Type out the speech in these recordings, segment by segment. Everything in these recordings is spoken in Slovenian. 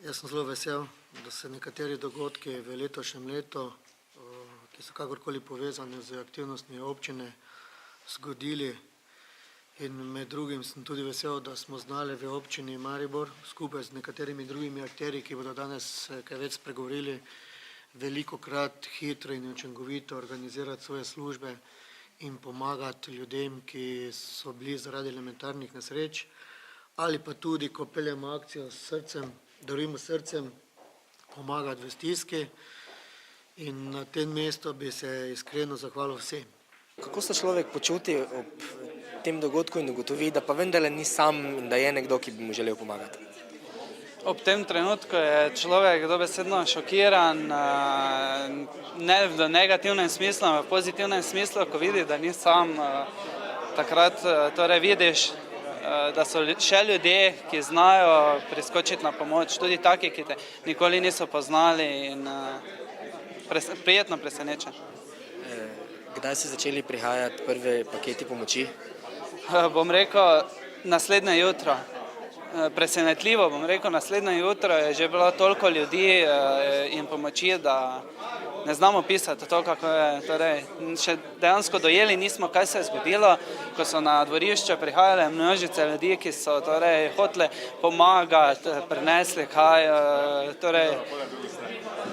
Jaz sem zelo vesel, da se nekateri dogodki v letošnjem letu, ki so kakorkoli povezani z aktivnostmi občine, zgodili. In med drugim sem tudi vesel, da smo znali v občini Maribor skupaj z nekaterimi drugimi akterji, ki bodo danes kaj več spregovorili, velikokrat hitro in učinkovito organizirati svoje službe in pomagati ljudem, ki so bili zaradi elementarnih nesreč, ali pa tudi, ko peljemo akcijo s srcem, darujemo srcem, pomagati v stiski. In na tem mestu bi se iskreno zahvalil vsem. Kako se človek počuti ob tem dogodku in ugotovi, da pa vendarle ni sam in da je nekdo, ki bi mu želel pomagati? Ob tem trenutku je človek dobesedno šokiran, ne v negativnem smislu, v pozitivnem smislu, ko vidi, da ni sam. Takrat torej vidiš, da so še ljudje, ki znajo priskočiti na pomoč, tudi taki, ki te nikoli niso poznali in prijetno presenečen. Kdaj so začeli prihajati prvi paketi pomoči? Bom rekel, naslednje jutro. Presenetljivo, bom rekel, naslednje jutro je že bilo toliko ljudi in pomoči, da ne znamo pisati to, kako je. Torej, še dejansko dojeli nismo, kaj se je zgodilo, ko so na dvorišče prihajale množice ljudi, ki so torej hoteli pomagati, prinesli kaj.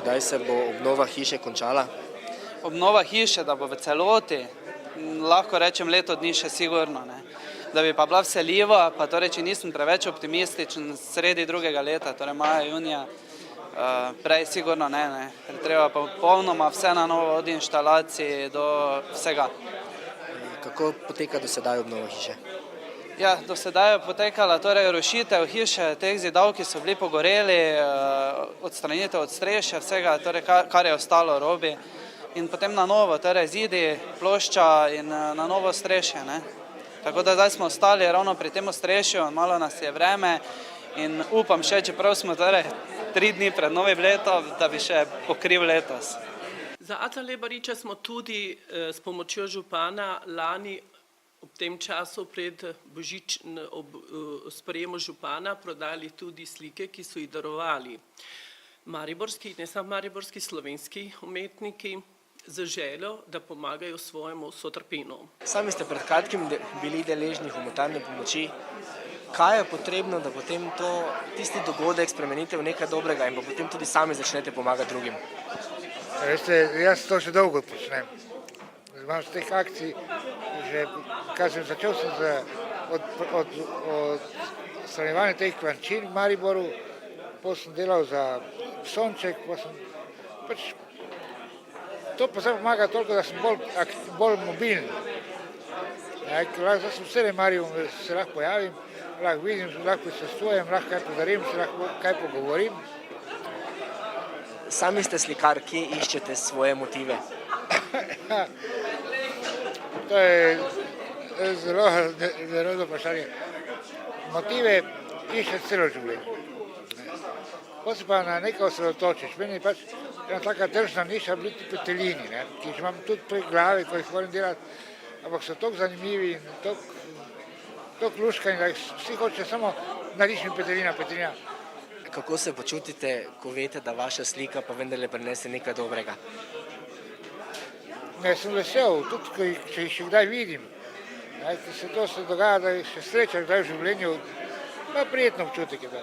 Kdaj se bo obnova hiše končala? Obnova hiše, da bo v celoti, lahko rečem leto dni še sigurno, ne. Da bi pa bila vseljiva, pa torej, če nisem preveč optimističen, sredi drugega leta, torej maja, junija, prej sigurno ne. Treba pa popolnoma vse na novo, od inštalacij do vsega. Kako poteka do sedaj obnova hiše? Ja, do sedaj je potekala torej rušitev hiše, teh zidov, ki so bili pogoreli, odstranitev od streše, vsega, torej, kar je ostalo robi. In potem na novo, torej zidi, plošča in na novo strešje, ne. Tako da zdaj smo ostali ravno pri tem ostrešju, malo nas je vreme in upam še, čeprav smo torej 3 dni pred novim letom, da bi še pokril letos. Za Aca Lebariča smo tudi s pomočjo župana lani ob tem času pred ob sprejemu župana prodali tudi slike, ki so jih darovali mariborski, ne samo mariborski, slovenski umetniki, z željo, da pomagajo svojemu sotrpenu. Sami ste pred kratkim bili deležni humanitarne pomoči. Kaj je potrebno, da potem tisti dogodek spremenite v nekaj dobrega in pa potem tudi sami začnete pomagati drugim? Veste, jaz to že dolgo počnem. Imam z teh akcij, že kar sem začel od odstranjevanja teh klančin v Mariboru, potem sem delal za Sonček, to pa zdaj pomaga toliko, da sem bolj mobilen. Zdaj sem vse v Mariboru, se lahko pojavim, lahko vidim, lahko prisostujem, lahko kaj podarim, se lahko kaj pogovorim. Sami ste slikar, kje iščete svoje motive? To je zelo dobro vprašanje. Motive iščeš celo življenje. Potem se pa na nekaj osredotočiš. Meni je pač ena taka tržna niša biti petelini, ki jih imam tudi pri glavi, ko jih moram delati, ampak so toliko zanimivi in toliko luškani, da vsi hoče samo narišim petelina. Kako se počutite, ko veste, da vaša slika pa vendarle prinese nekaj dobrega? Sem vesel, tudi če jih še kdaj vidim, ker se dogaja, da jih še srečam kdaj v življenju, pa prijetno občutek je to.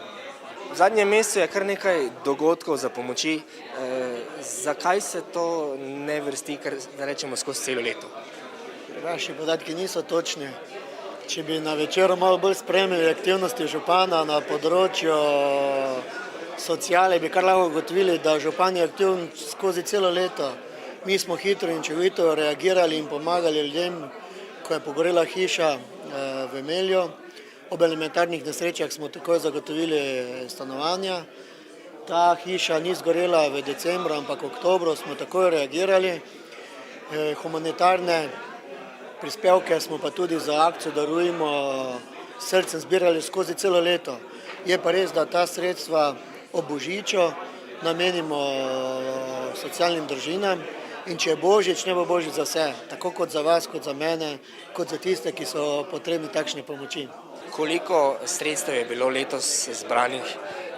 V zadnjem mesecu je kar nekaj dogodkov za pomoči. Zakaj se to ne vrsti, da rečemo, skozi celo leto? Vaši podatki niso točni. Če bi na večeru malo bolj spremljali aktivnosti župana na področju sociale, bi kar lahko ugotovili, da župan je aktiven skozi celo leto. Mi smo hitro in učinkovito reagirali in pomagali ljudem, ko je pogorela hiša v Melju. Ob elementarnih nesrečah smo takoj zagotovili stanovanja. Ta hiša ni zgorela v decembru, ampak v oktobru smo takoj reagirali. Humanitarne prispevke smo pa tudi za akcijo Darujmo srcem zbirali skozi celo leto. Je pa res, da ta sredstva ob božiču namenimo socialnim družinam in če je božič, ne bo božič za vse, tako kot za vas, kot za mene, kot za tiste, ki so potrebni takšne pomoči. Koliko sredstev je bilo letos zbranih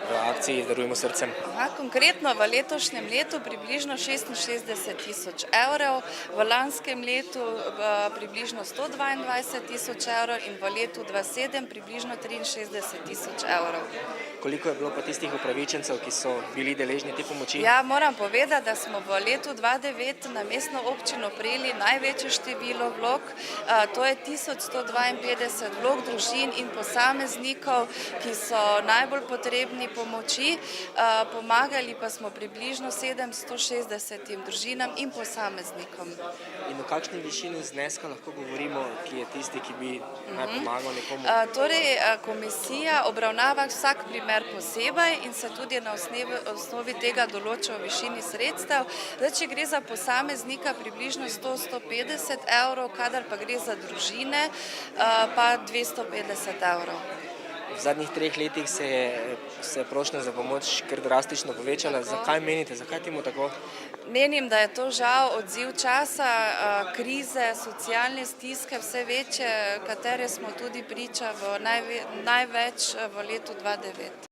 v akciji Darujmo srcem? Konkretno v letošnjem letu približno 66 000 evrov, v lanskem letu približno 122 000 evrov in v letu 2007 približno 63 000 evrov. Koliko je bilo pa tistih upravičencev, ki so bili deležni te pomoči? Ja, moram povedati, da smo v letu 2009 na mestno občino prejeli največje število vlog, to je 1152 vlog družin in posameznikov, ki so najbolj potrebni pomoči. Pomagali pa smo približno 760 družinam in posameznikom. In o kakšni višini zneska lahko govorimo, ki je tisti, ki bi naj pomagal nekomu? Torej, komisija obravnava vsak primer posebej in se tudi na osnovi tega določa o višini sredstev. Če gre za posameznika približno 100-150 evrov, kadar pa gre za družine pa 250 evrov. V zadnjih 3 letih se je prošnja za pomoč kar drastično povečala. Zakaj menite, zakaj temu tako? Menim, da je to žal odziv časa, krize, socialne stiske, vse večje, katere smo tudi priča največ v letu 2009.